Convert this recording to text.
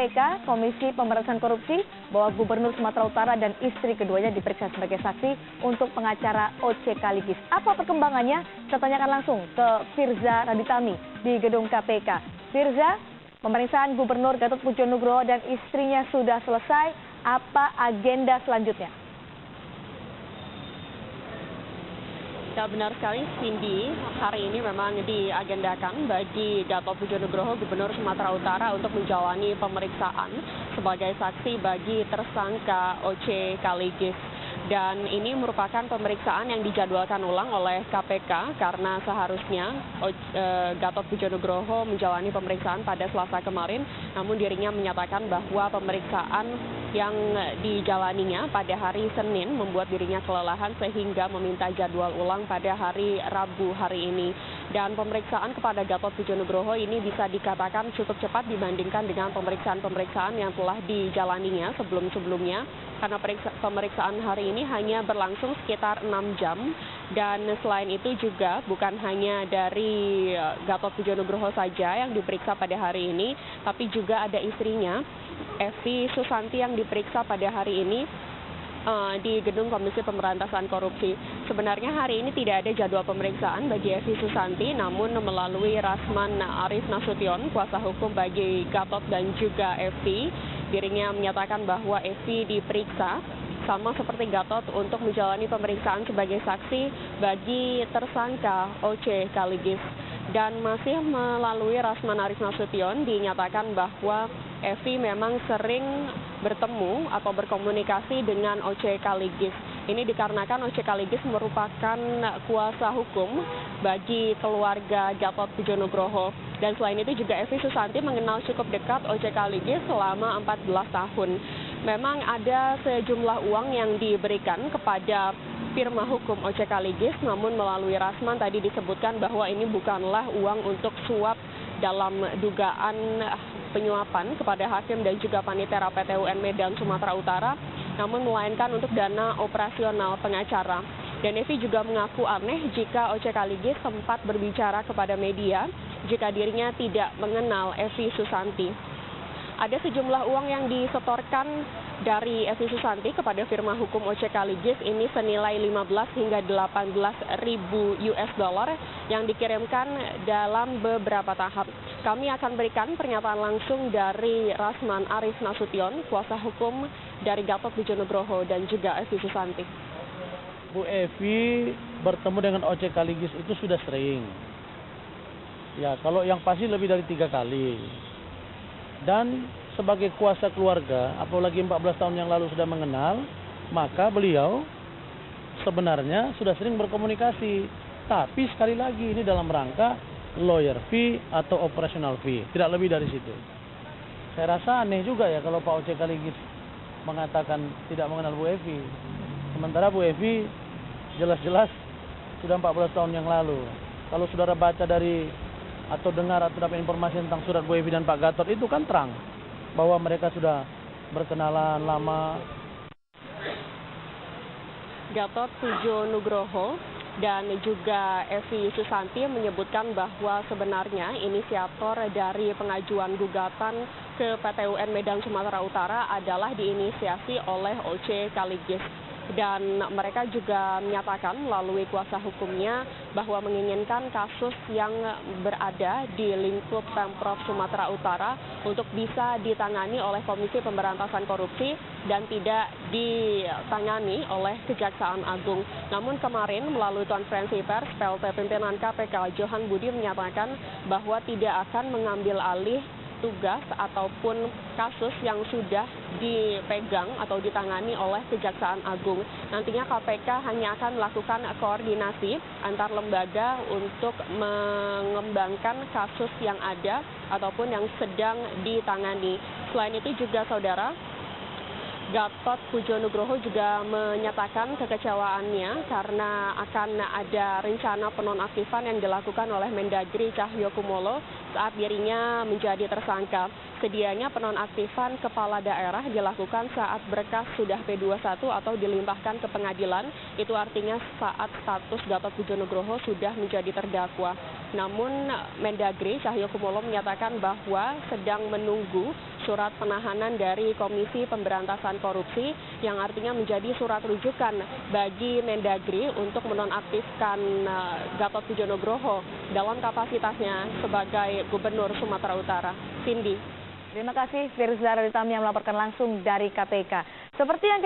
KPK, Komisi Pemberantasan Korupsi, bahwa Gubernur Sumatera Utara dan istri keduanya diperiksa sebagai saksi untuk pengacara OC Kaligis. Apa perkembangannya? Saya tanyakan langsung ke Firza Raditami di gedung KPK. Firza, pemeriksaan Gubernur Gatot Pujo Nugroho dan istrinya sudah selesai. Apa agenda selanjutnya? Ya, benar sekali, Cindy. Hari ini memang diagendakan bagi Gatot Pujo Nugroho, Gubernur Sumatera Utara, untuk menjalani pemeriksaan sebagai saksi bagi tersangka OC Kaligis. Dan ini merupakan pemeriksaan yang dijadwalkan ulang oleh KPK karena seharusnya Gatot Pujo Nugroho menjalani pemeriksaan pada Selasa kemarin, namun dirinya menyatakan bahwa pemeriksaan yang dijalaninya pada hari Senin membuat dirinya kelelahan sehingga meminta jadwal ulang pada hari Rabu hari ini. Dan pemeriksaan kepada Gatot Pujo Nugroho ini bisa dikatakan cukup cepat dibandingkan dengan pemeriksaan-pemeriksaan yang telah dijalaninya sebelum-sebelumnya, karena pemeriksaan hari ini hanya berlangsung sekitar 6 jam. Dan selain itu juga bukan hanya dari Gatot Pujo Nugroho saja yang diperiksa pada hari ini, tapi juga ada istrinya, Evi Susanti, yang diperiksa pada hari ini di gedung Komisi Pemberantasan Korupsi. Sebenarnya hari ini tidak ada jadwal pemeriksaan bagi Evi Susanti, namun melalui Rasman Arif Nasution, kuasa hukum bagi Gatot dan juga Evi, dirinya menyatakan bahwa Evi diperiksa sama seperti Gatot untuk menjalani pemeriksaan sebagai saksi bagi tersangka OC Kaligis. Dan masih melalui Rasman Arif Nasution dinyatakan bahwa Evi memang sering bertemu atau berkomunikasi dengan OC Kaligis. Ini dikarenakan OC Kaligis merupakan kuasa hukum bagi keluarga Gatot Pujo Nugroho. Dan selain itu juga Evi Susanti mengenal cukup dekat OC Kaligis selama 14 tahun. Memang ada sejumlah uang yang diberikan kepada firma hukum OC Kaligis, namun melalui Rasman tadi disebutkan bahwa ini bukanlah uang untuk suap dalam dugaan penyuapan kepada hakim dan juga panitera PT UN Medan Sumatera Utara, namun melainkan untuk dana operasional pengacara. Dan Evi juga mengaku aneh jika OC Kaligis sempat berbicara kepada media jika dirinya tidak mengenal Evi Susanti. Ada sejumlah uang yang disetorkan dari Evi Susanti kepada firma hukum OC Kaligis ini senilai 15 hingga 18 ribu US dollar yang dikirimkan dalam beberapa tahap. Kami akan berikan pernyataan langsung dari Rasman Arif Nasution, kuasa hukum dari Gatot Pujo Nugroho dan juga Evi Susanti. Bu Evi bertemu dengan OC Kaligis itu sudah sering. Ya, kalau yang pasti lebih dari 3 kali. Dan sebagai kuasa keluarga, apalagi 14 tahun yang lalu sudah mengenal, maka beliau sebenarnya sudah sering berkomunikasi. Tapi sekali lagi ini dalam rangka lawyer fee atau operational fee, tidak lebih dari situ. Saya rasa aneh juga ya kalau Pak OC Kaligis mengatakan tidak mengenal Bu Evi. Sementara Bu Evi jelas-jelas sudah 14 tahun yang lalu. Kalau saudara baca dari atau dengar atau dapat informasi tentang surat Bu Evi dan Pak Gatot, itu kan terang bahwa mereka sudah berkenalan lama. Gatot Pujo Nugroho dan juga Evi Susanti menyebutkan bahwa sebenarnya inisiator dari pengajuan gugatan ke PT UN Medan Sumatera Utara adalah diinisiasi oleh OC Kaligis. Dan mereka juga menyatakan melalui kuasa hukumnya bahwa menginginkan kasus yang berada di lingkup Pemprov Sumatera Utara untuk bisa ditangani oleh Komisi Pemberantasan Korupsi dan tidak ditangani oleh Kejaksaan Agung. Namun kemarin melalui konferensi pers, PLT pimpinan KPK Johan Budi menyatakan bahwa tidak akan mengambil alih tugas ataupun kasus yang sudah dipegang atau ditangani oleh Kejaksaan Agung. Nantinya KPK hanya akan melakukan koordinasi antar lembaga untuk mengembangkan kasus yang ada ataupun yang sedang ditangani. Selain itu juga saudara, Gatot Pujo Nugroho juga menyatakan kekecewaannya karena akan ada rencana penonaktifan yang dilakukan oleh Mendagri Cahyokumolo saat dirinya menjadi tersangka. Sedianya penonaktifan kepala daerah dilakukan saat berkas sudah P21 atau dilimpahkan ke pengadilan. Itu artinya saat status Gatot Pujo Nugroho sudah menjadi terdakwa. Namun Mendagri Cahyokumolo menyatakan bahwa sedang menunggu surat penahanan dari Komisi Pemberantasan Korupsi yang artinya menjadi surat rujukan bagi Mendagri untuk menonaktifkan Gatot Pujonugroho dalam kapasitasnya sebagai Gubernur Sumatera Utara. Cindy. Terima kasih Firza Raditami yang melaporkan langsung dari KPK. Seperti yang kita